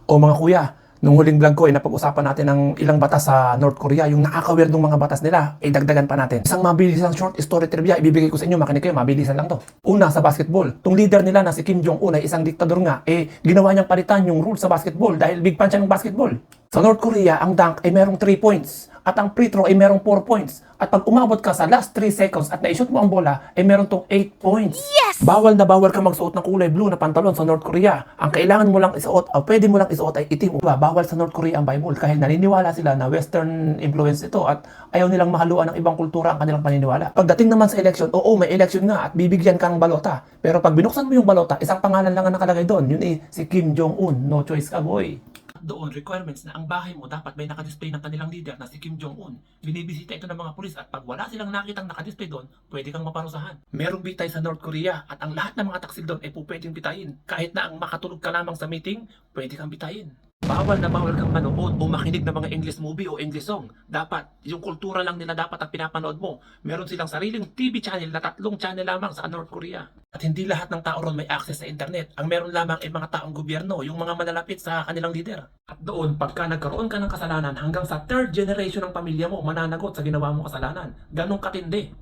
O mga kuya, nung huling vlog ko ay napag-usapan natin ng ilang batas sa North Korea, yung nakaka-weird ng mga batas nila, ay dagdagan pa natin. Isang mabilisang short story trivia, ibibigay ko sa inyo, makinig kayo, mabilisan lang to. Una, sa basketball. Tung leader nila na si Kim Jong-un ay isang diktador nga, ginawa niyang palitan yung rules sa basketball dahil big fan siya ng basketball. Sa North Korea, ang dunk ay merong 3 points at ang free throw ay merong 4 points. At pag umabot ka sa last 3 seconds at na-shoot mo ang bola, ay meron tong 8 points. Yes! Bawal na bawal ka magsuot ng kulay blue na pantalon sa North Korea. Ang kailangan mo lang isuot, o pwede mo lang isuot ay itim. Bawal sa North Korea ang Bible kahit naniniwala sila na Western influence ito at ayaw nilang mahaluan ng ibang kultura ang kanilang paniniwala. Pagdating naman sa election, oo, may election nga at bibigyan kang balota. Pero pag binuksan mo yung balota, isang pangalan lang ang nakalagay doon. Yun si Kim Jong-un. No choice ka, boy. Doon, requirements na ang bahay mo dapat may nakadisplay ng kanilang leader na si Kim Jong-un. Binibisita ito ng mga pulis at pag wala silang nakitang nakadisplay doon, pwede kang maparusahan. Merong bitay sa North Korea at ang lahat ng mga taksil doon ay pwedeng bitayin. Kahit na ang makatulog ka lamang sa meeting, pwede kang bitayin. Bawal na bawal kang manood o makinig ng mga English movie o English song. Dapat, yung kultura lang nila dapat ang pinapanood mo. Meron silang sariling TV channel na 3 channel lamang sa North Korea. At hindi lahat ng tao ron may access sa internet. Ang meron lamang ay mga taong gobyerno, yung mga malalapit sa kanilang leader. At doon, pagka nagkaroon ka ng kasalanan, hanggang sa 3rd generation ng pamilya mo mananagot sa ginawa mong kasalanan. Ganong katindi.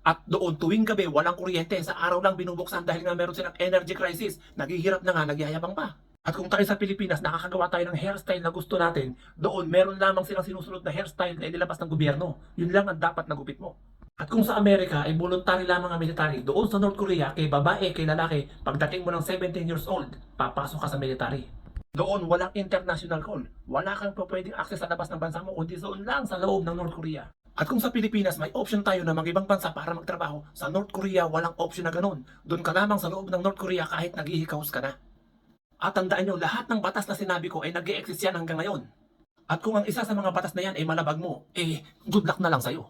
At doon, tuwing gabi, walang kuryente. Sa araw lang binubuksan dahil nga meron silang energy crisis. Naghihirap na nga, nagyayabang pa. At kung tayo sa Pilipinas, nakakagawa tayo ng hairstyle na gusto natin, doon meron lamang silang sinusunod na hairstyle na inilabas ng gobyerno. Yun lang ang dapat na gupit mo. At kung sa Amerika ay voluntary lamang ang military, doon sa North Korea, kay babae, kay lalaki, pagdating mo ng 17 years old, papasok ka sa military. Doon walang international call. Wala kang pwedeng access sa labas ng bansa mo, kundi doon lang sa loob ng North Korea. At kung sa Pilipinas may option tayo na mag-ibang bansa para magtrabaho, sa North Korea walang option na ganun. Doon ka lamang sa loob ng North Korea kahit naghihikaos ka na. At tandaan nyo, lahat ng batas na sinabi ko ay nag-e-exist yan hanggang ngayon. At kung ang isa sa mga batas na yan ay malabag mo, good luck na lang sa'yo.